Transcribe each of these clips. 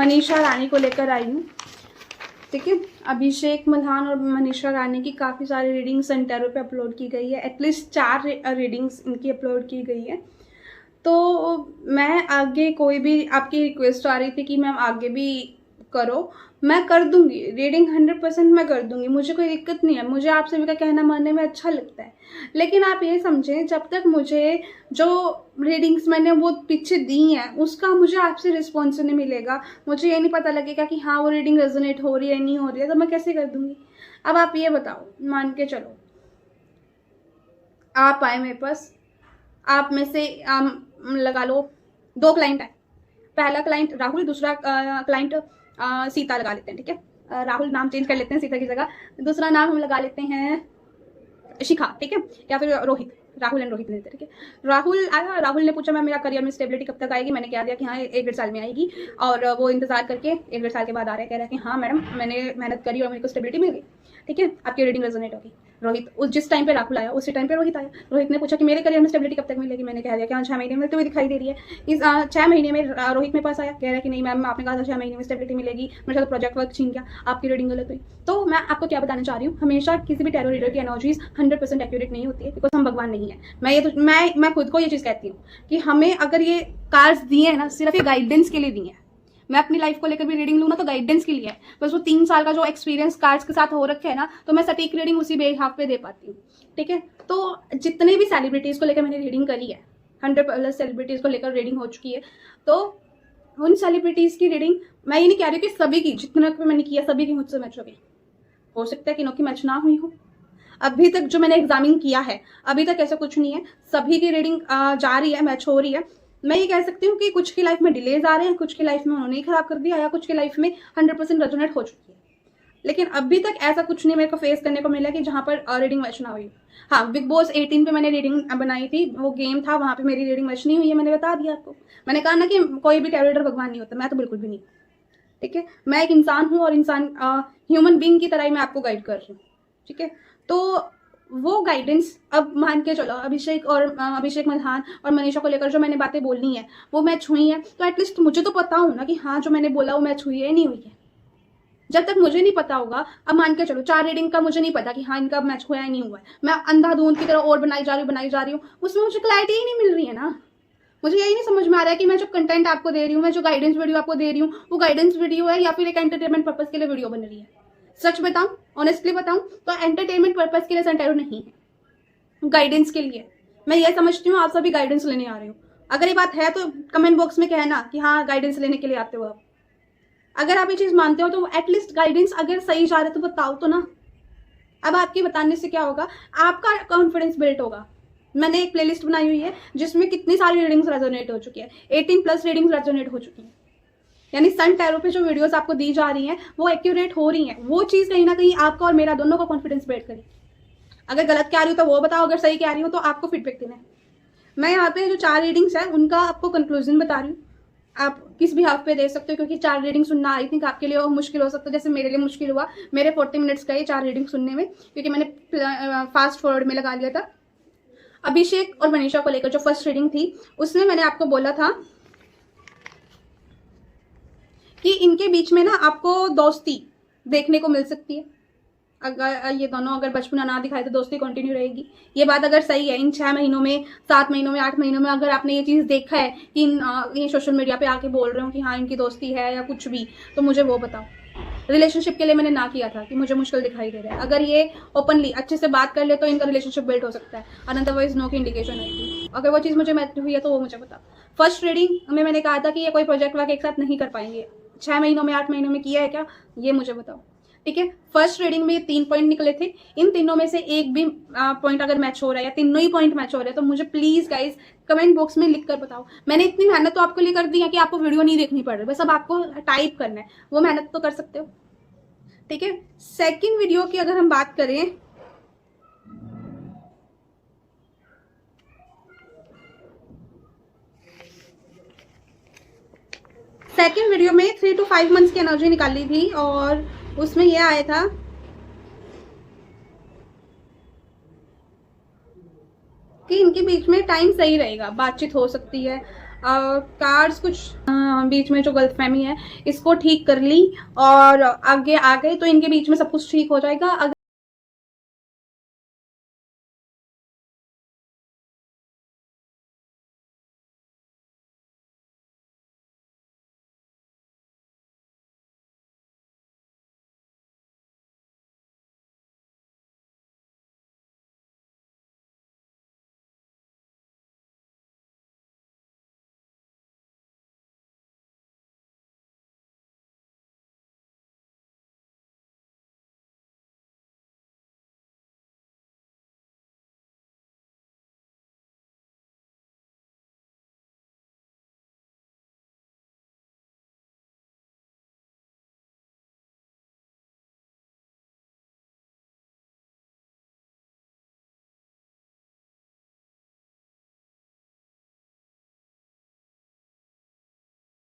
मनीषा रानी को लेकर आई हूँ। ठीक है, अभिषेक मल्हान और मनीषा रानी की काफ़ी सारी रीडिंग्स सेंटरों पे अपलोड की गई है। एटलीस्ट 4 रीडिंग्स इनकी अपलोड की गई है। तो मैं आगे कोई भी आपकी रिक्वेस्ट आ रही थी कि मैम आगे भी करो, मैं कर दूंगी रीडिंग 100% मैं कर दूंगी, मुझे कोई दिक्कत नहीं है। मुझे आप सभी का कहना मानने में अच्छा लगता है, लेकिन आप ये समझें जब तक मुझे जो रीडिंग्स मैंने वो पीछे दी हैं उसका मुझे आपसे रिस्पॉन्स नहीं मिलेगा, मुझे ये नहीं पता लगेगा कि हाँ वो रीडिंग रेजोनेट हो रही है नहीं हो रही है, तो मैं कैसे कर दूंगी। अब आप ये बताओ, मान के चलो आप आए मेरे पास, आप में से लगा लो 2 क्लाइंट आए। पहला क्लाइंट राहुल, दूसरा क्लाइंट सीता लगा लेते हैं। ठीक है, राहुल नाम चेंज कर लेते हैं सीता की जगह, दूसरा नाम हम लगा लेते हैं शिखा। ठीक है, या फिर रोहित, राहुल एंड रोहित लेते हैं। ठीक है, राहुल आया, राहुल ने पूछा मैम मेरा करियर में स्टेबिलिटी कब तक आएगी। मैंने कह दिया कि हाँ 1-1.5 साल में आएगी, और वो इंतजार करके 1-1.5 साल के बाद आ रहा है, कह रहा है कि हाँ मैडम मैंने मेहनत करी और मेरे को स्टेबिलिटी मिल गई। ठीक है, आपकी रीडिंग रेजोनेट होगी। रोहित, उस जिस टाइम पे राहुल आया उसी टाइम पे रोहित आया। रोहित ने पूछा कि मेरे करियर में स्टेबिलिटी कब तक मिलेगी। मैंने कह दिया कि हाँ 6 महीने में तो दिखाई दे रही है। इस 6 महीने में रोहित मेरे पास आया, कह रहा है कि नहीं मैम आपने कहा था 6 महीने में स्टेबिलिटी मिलेगी, मेरे साथ प्रोजेक्ट वर्क छीन गया, आपकी रीडिंग गलत हुई। तो मैं आपको क्या बताना चाह रही हूँ, हमेशा किसी भी टैरो रीडर की एनर्जीज 100% एक्यूरेट नहीं होती है, बिकॉज हम भगवान नहीं है। मैं खुद को ये चीज़ कहती हूँ कि हमें अगर ये कार्ड्स दिए हैं ना सिर्फ ये गाइडेंस के लिए दिए हैं। मैं अपनी लाइफ को लेकर भी रीडिंग लूँ ना तो गाइडेंस के लिए है, बस वो 3 साल का जो एक्सपीरियंस कार्ड्स के साथ हो रखे है ना, तो मैं सटीक रीडिंग उसी बेहाफ पे दे पाती हूँ। ठीक है, तो जितने भी सेलिब्रिटीज़ को लेकर मैंने रीडिंग करी है, 100+ सेलिब्रिटीज़ को लेकर रीडिंग हो चुकी है, तो उन सेलिब्रिटीज़ की रीडिंग मैं ये नहीं कह रही कि सभी की, जितना मैंने किया सभी की मुझसे मैच हो गई, हो सकता है कि की मैच ना हुई हो। अभी तक जो मैंने एग्जामिन किया है अभी तक ऐसा कुछ नहीं है, सभी की रीडिंग जा रही है, मैच हो रही है। मैं ये कह सकती हूँ कि कुछ की लाइफ में डिलेज आ रहे हैं, कुछ की लाइफ में उन्होंने ही खराब कर दिया, या कुछ की लाइफ में 100% रेजोनेट हो चुकी है। लेकिन अभी तक ऐसा कुछ नहीं मेरे को फेस करने को मिला कि जहाँ पर रीडिंग मैच ना हुई। हाँ, बिग बॉस 18 पे मैंने रीडिंग बनाई थी, वो गेम था, वहाँ पे मेरी रीडिंग मैच नहीं हुई है, मैंने बता दिया आपको। मैंने कहा ना कि कोई भी टैरो रीडर भगवान नहीं होता, मैं तो बिल्कुल भी नहीं। ठीक है, मैं एक इंसान हूँ और इंसान ह्यूमन बीइंग की तरह ही मैं आपको गाइड कर रही हूँ। ठीक है, तो वो गाइडेंस अब मान के चलो अभिषेक मल्हान और मनीषा को लेकर जो मैंने बातें बोलनी है वो मैच हुई है, तो एटलीस्ट मुझे तो पता हो ना कि हाँ जो मैंने बोला वो मैच हुई है नहीं हुई है। जब तक मुझे नहीं पता होगा, अब मान के चलो 4 रीडिंग का मुझे नहीं पता कि हाँ इनका मैच हुआ है नहीं हुआ है, मैं अंधाधुंध की तरह और बनाई जा रही हूँ, उसमें मुझे क्लैरिटी ही नहीं मिल रही है ना। मुझे यही नहीं समझ में आ रहा है कि मैं जो कंटेंट आपको दे रही हूँ, मैं जो गाइडेंस वीडियो आपको दे रही हूँ, वो गाइडेंस वीडियो है या फिर एक एंटरटेनमेंट पर्पज के लिए वीडियो बन रही है। सच बताऊं, ऑनेस्टली बताऊं तो एंटरटेनमेंट पर्पज के लिए सेंटेरो नहीं है, गाइडेंस के लिए। मैं ये समझती हूँ आप सभी गाइडेंस लेने आ रहे हो। अगर ये बात है तो कमेंट बॉक्स में कहना कि हाँ गाइडेंस लेने के लिए आते हो आप। अगर आप ये चीज मानते हो तो एटलीस्ट गाइडेंस अगर सही जा रहे तो बताओ तो ना। अब आपके बताने से क्या होगा, आपका कॉन्फिडेंस बिल्ड होगा। मैंने एक प्लेलिस्ट बनाई हुई है जिसमें कितनी सारी रीडिंग्स रेजोनेट हो चुकी है, 18+ रीडिंग्स रेजोनेट हो चुकी है, यानी सन टैरो पे जो वीडियोस आपको दी जा रही हैं वो एक्यूरेट हो रही हैं। वो चीज कहीं ना कहीं आपका और मेरा दोनों का कॉन्फिडेंस बिल्ड करेगी। अगर गलत क्या रही हो तो वो बताओ, अगर सही क्या रही हो तो आपको फीडबैक देना है। मैं यहाँ पे जो 4 रीडिंग्स है उनका आपको कंक्लूजन बता रही हूँ, आप किस भी हाफ पे दे सकते हो, क्योंकि 4 रीडिंग सुनना आई थिंक आपके लिए मुश्किल हो सकता है, जैसे मेरे लिए मुश्किल हुआ। मेरे 40 मिनट्स गए 4 रीडिंग सुनने में, क्योंकि मैंने फास्ट फॉरवर्ड में लगा लिया था। अभिषेक और मनीषा को लेकर जो फर्स्ट रीडिंग थी उसमें मैंने आपको बोला था कि इनके बीच में ना आपको दोस्ती देखने को मिल सकती है। अगर ये दोनों अगर बचपना ना दिखाए तो दोस्ती कंटिन्यू रहेगी। ये बात अगर सही है, इन 6 महीनों में, 7 महीनों में, 8 महीनों में अगर आपने ये चीज़ देखा है कि ये सोशल मीडिया पे आके बोल रहे हो कि हाँ इनकी दोस्ती है या कुछ भी, तो मुझे वो बताओ। रिलेशनशिप के लिए मैंने ना किया था कि मुझे मुश्किल दिखाई दे रहा है। अगर ये ओपनली अच्छे से बात कर ले तो इनका रिलेशनशिप बिल्ड हो सकता है, अदरवाइज नो की इंडिकेशन आएगी। अगर वो चीज़ मुझे मैच हुई है तो वो मुझे बताओ। फर्स्ट रीडिंग में मैंने कहा था कि ये कोई प्रोजेक्ट वर्क एक साथ नहीं कर पाएंगे, 6 महीनों में, 8 महीनों में किया है क्या, ये मुझे बताओ। ठीक है, फर्स्ट रीडिंग में 3 पॉइंट निकले थे, इन तीनों में से एक भी पॉइंट अगर मैच हो रहा है या तीनों ही पॉइंट मैच हो रहे हैं तो मुझे प्लीज गाइज कमेंट बॉक्स में लिख कर बताओ। मैंने इतनी मेहनत तो आपके लिए कर दी है कि आपको वीडियो नहीं देखनी पड़ रही, बस अब आपको टाइप करना है, वो मेहनत तो कर सकते हो। ठीक है, सेकंड वीडियो की अगर हम बात करें, सेकंड वीडियो में 3 to 5 मंथ्स की एनर्जी निकाली थी और उसमें यह आया था कि इनके बीच में टाइम सही रहेगा, बातचीत हो सकती है, कार्ड्स कुछ बीच में जो गलतफहमी है इसको ठीक कर ली और आगे आ गए तो इनके बीच में सब कुछ ठीक हो जाएगा। अगर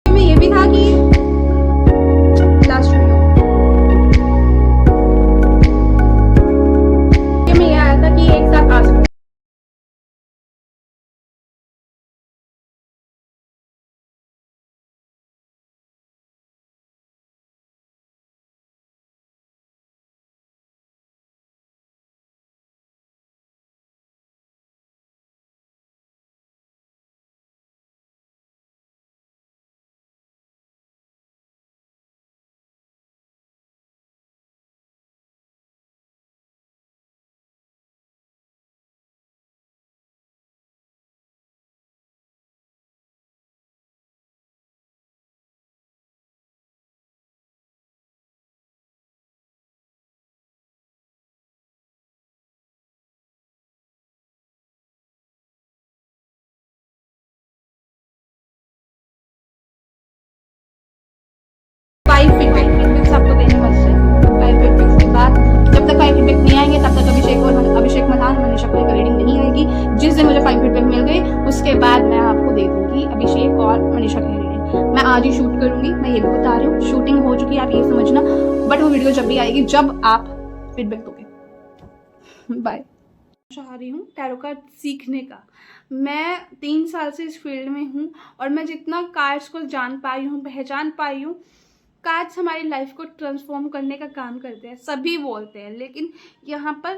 में ये भी था कि लास्ट वीडियो में ये आया था कि एक साथ आ सकते 5 फीडबैक्स आपको देने वाले हैं। 5 फीडबैक्स के बाद जब तक 5 फीडबैक नहीं आएंगे तब तक अभिषेक मल्हान मनीषा कोइराला का रीडिंग नहीं आएगी। जिस दिन मुझे 5 फीडबैक मिल गए उसके बाद मैं आपको दे दूंगी अभिषेक और मनीषा की रीडिंग। मैं आज ही शूट करूंगी, मैं ये भी बता रही हूँ, शूटिंग हो चुकी है, आप ये समझना, बट वो वीडियो जब भी आएगी जब आप फीडबैक दोगे। बाय। चाह रही हूँ टैरो कार्ड सीखने का। मैं 3 साल से इस फील्ड में हूँ और मैं जितना कार्ड्स को जान पाई हूँ, पहचान पाई हूँ, कार्ड्स हमारी लाइफ को ट्रांसफॉर्म करने का काम करते हैं, सभी बोलते हैं, लेकिन यहाँ पर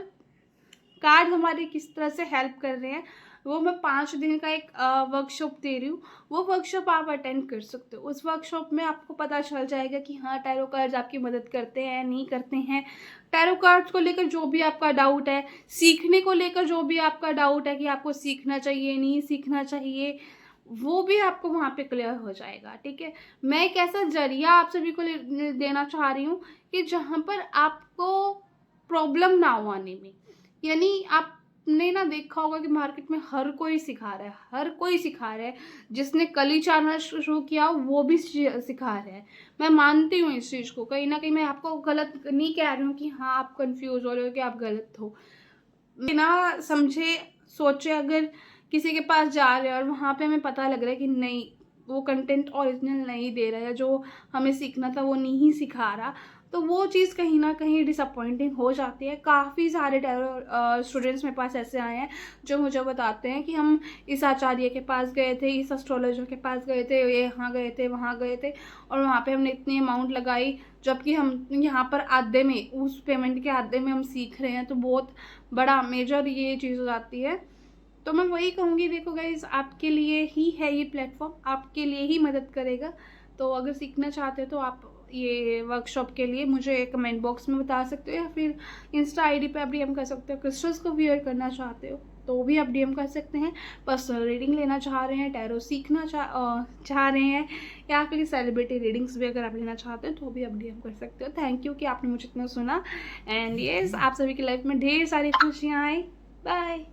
कार्ड हमारे किस तरह से हेल्प कर रहे हैं वो मैं 5 दिन का एक वर्कशॉप दे रही हूँ। वो वर्कशॉप आप अटेंड कर सकते हो। उस वर्कशॉप में आपको पता चल जाएगा कि हाँ टैरो कार्ड्स आपकी मदद करते हैं नहीं करते हैं। टैरो कार्ड्स को लेकर जो भी आपका डाउट है, सीखने को लेकर जो भी आपका डाउट है कि आपको सीखना चाहिए नहीं सीखना चाहिए, वो भी आपको वहाँ पे क्लियर हो जाएगा। ठीक है, मैं एक ऐसा जरिया आप सभी को देना चाह रही हूँ कि जहाँ पर आपको प्रॉब्लम ना हो आने में। यानी आपने ना देखा होगा कि मार्केट में हर कोई सिखा रहा है, हर कोई सिखा रहा है, जिसने कल ही चैनल शुरू किया वो भी सिखा रहा है। मैं मानती हूँ इस चीज़ को, कहीं ना कहीं मैं आपको गलत नहीं कह रही हूँ कि हाँ आप कंफ्यूज हो रहे हो कि आप गलत हो। बिना समझे सोचे अगर किसी के पास जा रहे हैं और वहाँ पे हमें पता लग रहा है कि नहीं वो कंटेंट ओरिजिनल नहीं दे रहा है, जो हमें सीखना था वो नहीं सिखा रहा, तो वो चीज़ कहीं ना कहीं डिसअपॉइंटिंग हो जाती है। काफ़ी सारे टैरो स्टूडेंट्स मेरे पास ऐसे आए हैं जो मुझे बताते हैं कि हम इस आचार्य के पास गए थे, इस एस्ट्रोलॉजर के पास गए थे, ये यहाँ गए थे वहाँ गए थे और वहाँ पे हमने इतनी अमाउंट लगाई, जबकि हम यहाँ पर आधे में, उस पेमेंट के आधे में हम सीख रहे हैं। तो बहुत बड़ा मेजर ये चीज़ हो जाती है। तो मैं वही कहूँगी, देखो गाइज आपके लिए ही है ये प्लेटफॉर्म, आपके लिए ही मदद करेगा। तो अगर सीखना चाहते हो तो आप ये वर्कशॉप के लिए मुझे कमेंट बॉक्स में बता सकते हो या फिर इंस्टा आईडी पे आप डीएम कर सकते हो। क्रिस्टल्स को वियर करना चाहते हो तो भी आप डीएम कर सकते हैं। पर्सनल रीडिंग लेना चाह रहे हैं, टैरो सीखना चाह रहे हैं या फिर सेलिब्रिटी रीडिंग्स भी अगर आप लेना चाहते हो तो भी आप डीएम कर सकते हो। थैंक यू कि आपने मुझे इतना सुना एंड येस आप सभी की लाइफ में ढेर सारी खुशियाँ आए। बाय।